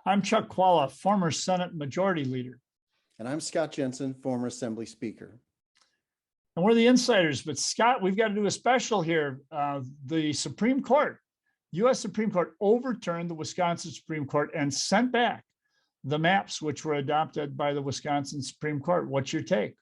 I'm Chuck Chvala, former Senate Majority Leader. And I'm Scott Jensen, former Assembly Speaker. And we're the insiders, but Scott, we've got to do a special here. The Supreme Court, U.S. Supreme Court overturned the Wisconsin Supreme Court and sent back the maps which were adopted by the Wisconsin Supreme Court. What's your take?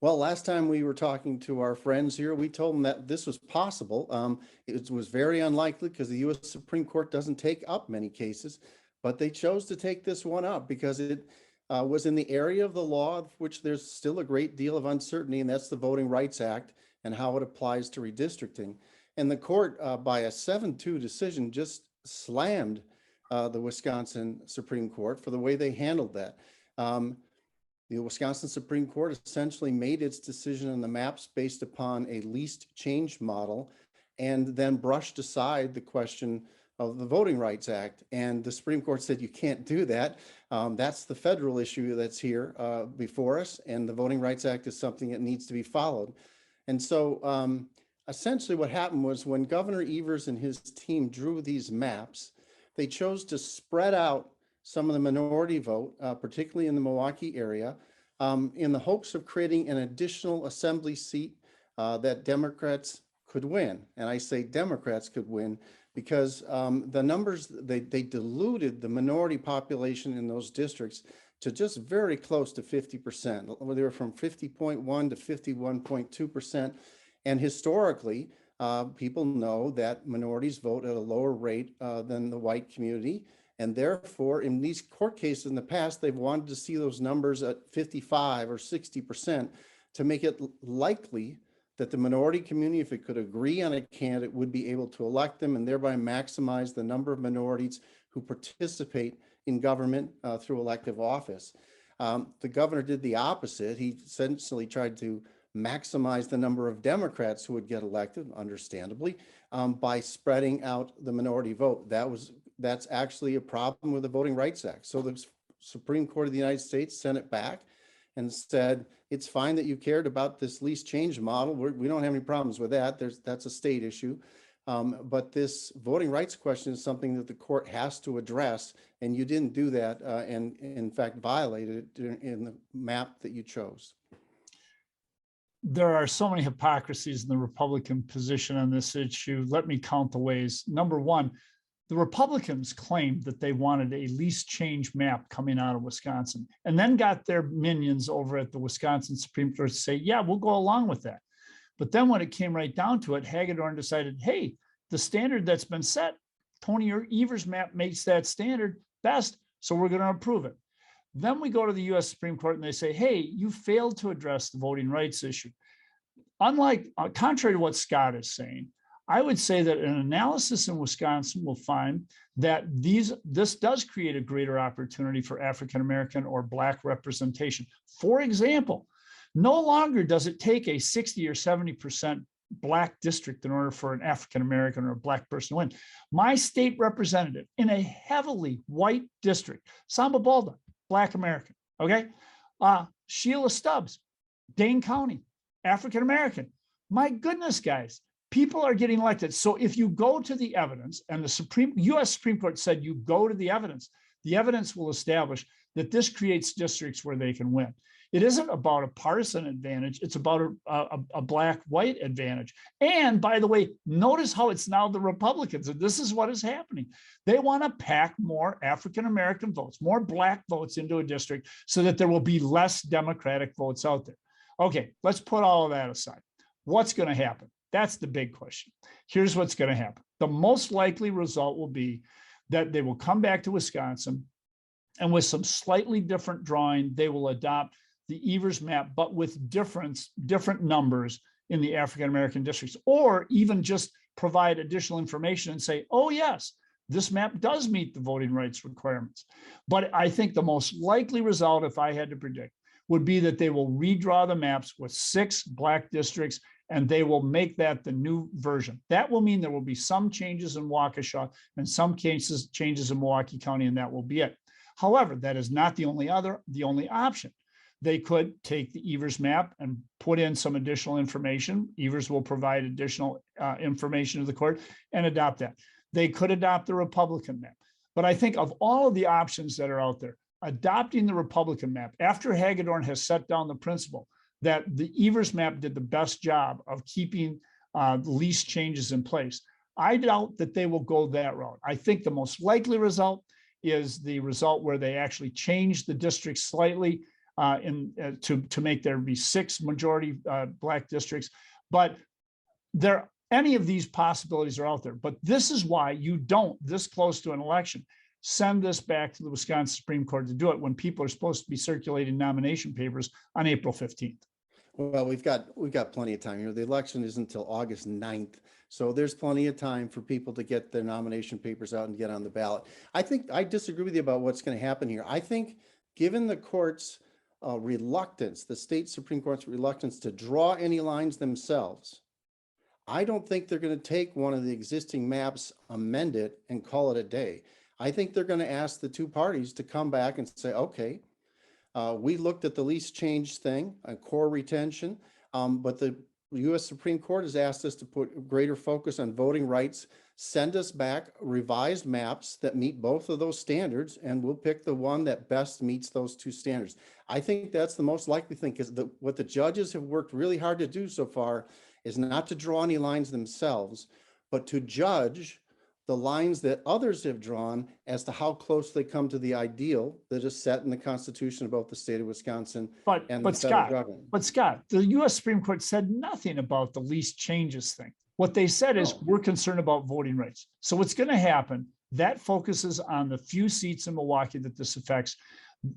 Well, last time we were talking to our friends here, we told them that this was possible. It was very unlikely because the U.S. Supreme Court doesn't take up many cases, but they chose to take this one up because it was in the area of the law of which there's still a great deal of uncertainty, and that's the Voting Rights Act and how it applies to redistricting. And the court, by a 7-2 decision, just slammed the Wisconsin Supreme Court for the way they handled that. The Wisconsin Supreme Court essentially made its decision on the maps based upon a least change model and then brushed aside the question of the Voting Rights Act. And the Supreme Court said, you can't do that. That's the federal issue that's here before us. And the Voting Rights Act is something that needs to be followed. And so essentially what happened was when Governor Evers and his team drew these maps, they chose to spread out some of the minority vote, particularly in the Milwaukee area, in the hopes of creating an additional assembly seat that Democrats could win. And I say Democrats could win because the numbers, they diluted the minority population in those districts to just very close to 50%. They were from 50.1 to 51.2%. And historically, people know that minorities vote at a lower rate than the white community. And therefore, in these court cases in the past, they've wanted to see those numbers at 55 or 60% to make it likely that the minority community, if it could agree on a candidate, would be able to elect them and thereby maximize the number of minorities who participate in government through elective office. The governor did the opposite. He essentially tried to maximize the number of Democrats who would get elected, understandably, by spreading out the minority vote. That's actually a problem with the Voting Rights Act. So the Supreme Court of the United States sent it back and said, it's fine that you cared about this least change model. We don't have any problems with that. That's a state issue. But this voting rights question is something that the court has to address, and you didn't do that and in fact violated it in the map that you chose. There are so many hypocrisies in the Republican position on this issue. Let me count the ways. Number one, the Republicans claimed that they wanted a least change map coming out of Wisconsin and then got their minions over at the Wisconsin Supreme Court to say, yeah, we'll go along with that. But then when it came right down to it, Hagedorn decided, hey, the standard that's been set, Tony Evers' map makes that standard best, so we're going to approve it. Then we go to the U.S. Supreme Court and they say, hey, you failed to address the voting rights issue. Unlike, contrary to what Scott is saying, I would say that an analysis in Wisconsin will find that this does create a greater opportunity for African-American or Black representation. For example, no longer does it take a 60 or 70% Black district in order for an African-American or a Black person to win. My state representative in a heavily white district, Samba Balda, Black American, okay? Sheila Stubbs, Dane County, African-American. My goodness, guys. People are getting elected. So if you go to the evidence, and the U.S. Supreme Court said you go to the evidence will establish that this creates districts where they can win. It isn't about a partisan advantage. It's about a Black-white advantage. And by the way, notice how it's now the Republicans, and this is what is happening. They want to pack more African-American votes, more Black votes into a district so that there will be less Democratic votes out there. Okay, let's put all of that aside. What's going to happen? That's the big question. Here's what's going to happen. The most likely result will be that they will come back to Wisconsin, and with some slightly different drawing, they will adopt the Evers map, but with different numbers in the African-American districts, or even just provide additional information and say, oh yes, this map does meet the voting rights requirements. But I think the most likely result, if I had to predict, would be that they will redraw the maps with 6 Black districts, and they will make that the new version. That will mean there will be some changes in Waukesha and some changes in Milwaukee County, and that will be it. However, that is not the only option. They could take the Evers map and put in some additional information. Evers will provide additional information to the court and adopt that. They could adopt the Republican map. But I think of all of the options that are out there, adopting the Republican map after Hagedorn has set down the principle that the Evers map did the best job of keeping the least changes in place. I doubt that they will go that route. I think the most likely result is the result where they actually change the districts slightly to make there be 6 majority Black districts. But any of these possibilities are out there. But this is why you don't, this close to an election, send this back to the Wisconsin Supreme Court to do it when people are supposed to be circulating nomination papers on April 15th. Well, we've got plenty of time here. The election isn't until August 9th. So there's plenty of time for people to get their nomination papers out and get on the ballot. I think I disagree with you about what's going to happen here. I think given the court's reluctance, the state Supreme Court's reluctance to draw any lines themselves, I don't think they're going to take one of the existing maps, amend it, and call it a day. I think they're going to ask the two parties to come back and say, okay, we looked at the least change thing, core retention, but the U.S. Supreme Court has asked us to put greater focus on voting rights. Send us back revised maps that meet both of those standards, and we'll pick the one that best meets those two standards. I think that's the most likely thing, because what the judges have worked really hard to do so far is not to draw any lines themselves, but to judge the lines that others have drawn as to how close they come to the ideal that is set in the Constitution about the state of Wisconsin and the federal government. But Scott, the U.S. Supreme Court said nothing about the least changes thing. What they said is we're concerned about voting rights. So what's going to happen, that focuses on the few seats in Milwaukee that this affects.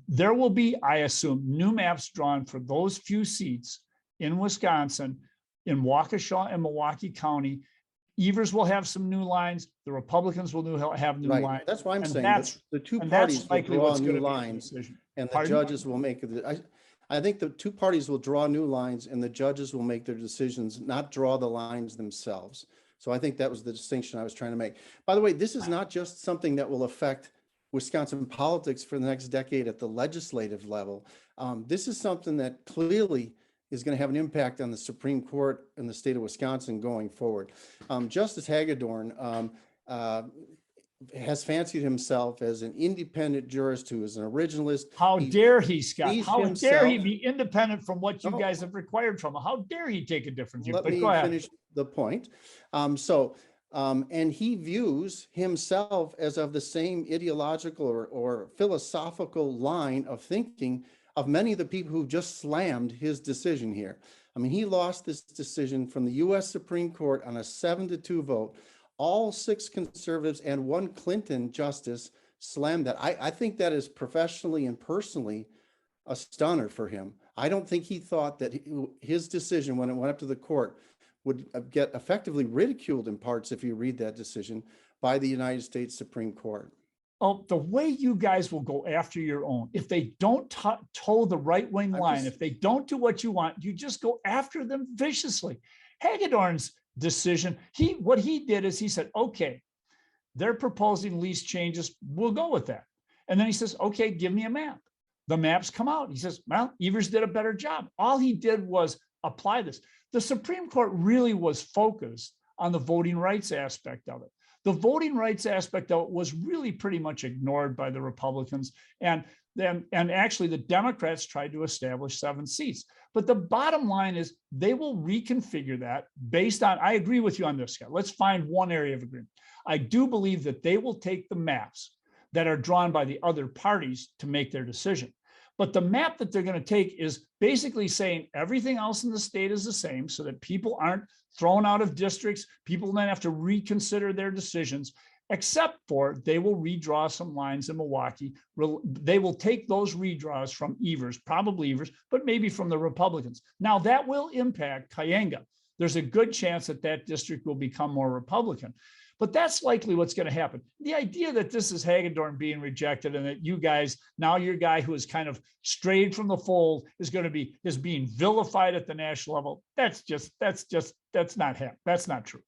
There will be, I assume, new maps drawn for those few seats in Wisconsin, in Waukesha and Milwaukee County. Evers will have some new lines. The Republicans will have new lines. That's why I'm saying the two parties will draw new lines, and the judges will make it. I think the two parties will draw new lines, and the judges will make their decisions, not draw the lines themselves. So I think that was the distinction I was trying to make. By the way, this is not just something that will affect Wisconsin politics for the next decade at the legislative level. This is something that clearly is going to have an impact on the Supreme Court in the state of Wisconsin going forward. Justice Hagedorn has fancied himself as an independent jurist who is an originalist. How dare he, Scott? How dare he be independent from what you guys have required from him? How dare he take a different view? Let me finish the point. And he views himself as of the same ideological or philosophical line of thinking of many of the people who just slammed his decision here. I mean, he lost this decision from the U.S. Supreme Court on a 7-2 vote. All 6 conservatives and 1 Clinton justice slammed that. I think that is professionally and personally a stunner for him. I don't think he thought that his decision, when it went up to the court, would get effectively ridiculed in parts, if you read that decision, by the United States Supreme Court. Oh, the way you guys will go after your own, if they don't toe the right-wing line, if they don't do what you want, you just go after them viciously. Hagedorn's decision, what he did is he said, okay, they're proposing least changes, we'll go with that. And then he says, okay, give me a map. The maps come out. He says, well, Evers did a better job. All he did was apply this. The Supreme Court really was focused on the voting rights aspect of it. The voting rights aspect of it was really pretty much ignored by the Republicans. And actually the Democrats tried to establish 7 seats. But the bottom line is they will reconfigure that based on, I agree with you on this, Scott. Let's find one area of agreement. I do believe that they will take the maps that are drawn by the other parties to make their decision. But the map that they're going to take is basically saying everything else in the state is the same so that people aren't thrown out of districts. People then have to reconsider their decisions, except for they will redraw some lines in Milwaukee. They will take those redraws from Evers, probably Evers, but maybe from the Republicans. Now that will impact Cayuga. There's a good chance that that district will become more Republican. But that's likely what's going to happen. The idea that this is Hagedorn being rejected and that you guys, now your guy who is kind of strayed from the fold is being vilified at the national level. That's not true.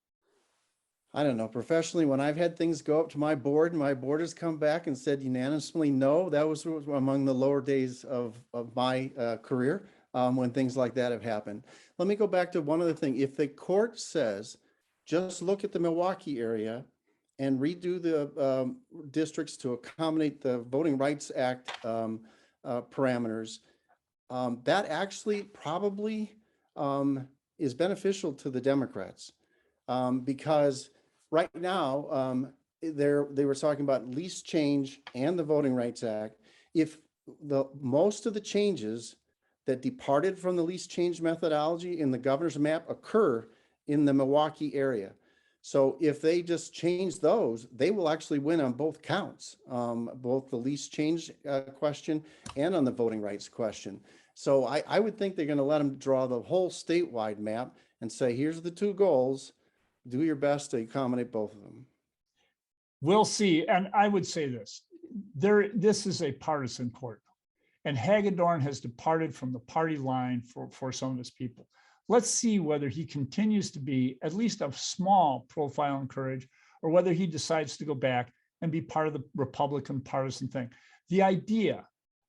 I don't know. Professionally, when I've had things go up to my board and my board has come back and said unanimously no, that was among the lower days of my career when things like that have happened. Let me go back to one other thing. If the court says, just look at the Milwaukee area and redo the districts to accommodate the Voting Rights Act parameters, that actually probably is beneficial to the Democrats, because right now they were talking about least change and the Voting Rights Act. If most of the changes that departed from the least change methodology in the governor's map occur in the Milwaukee area. So if they just change those, they will actually win on both counts, both the least change question and on the voting rights question. So I would think they're going to let them draw the whole statewide map and say, here's the two goals. Do your best to accommodate both of them. We'll see. And I would say this, this is a partisan court. And Hagedorn has departed from the party line for some of his people. Let's see whether he continues to be at least a small profile and courage, or whether he decides to go back and be part of the Republican partisan thing. The idea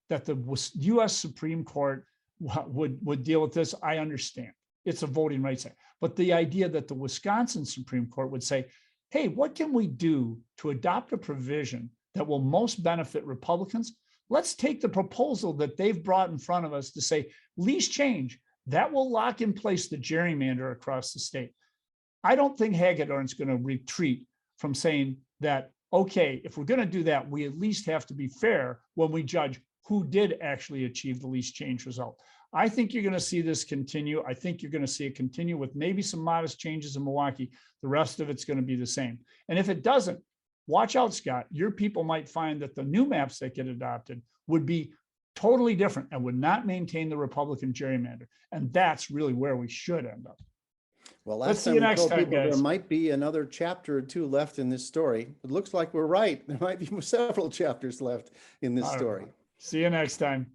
that the US Supreme Court would deal with this, I understand. It's a voting rights act. But the idea that the Wisconsin Supreme Court would say, hey, what can we do to adopt a provision that will most benefit Republicans? Let's take the proposal that they've brought in front of us to say, least change, that will lock in place the gerrymander across the state. I don't think Hagedorn's going to retreat from saying that, okay, if we're going to do that, we at least have to be fair when we judge who did actually achieve the least change result. I think you're going to see this continue. I think you're going to see it continue with maybe some modest changes in Milwaukee. The rest of it's going to be the same. And if it doesn't, watch out, Scott. Your people might find that the new maps that get adopted would be totally different and would not maintain the Republican gerrymander. And that's really where we should end up. Well, Let's last see time you we next told time, people guys. there might be another chapter or two left in this story. It looks like we're right. There might be several chapters left in this All right. story. See you next time.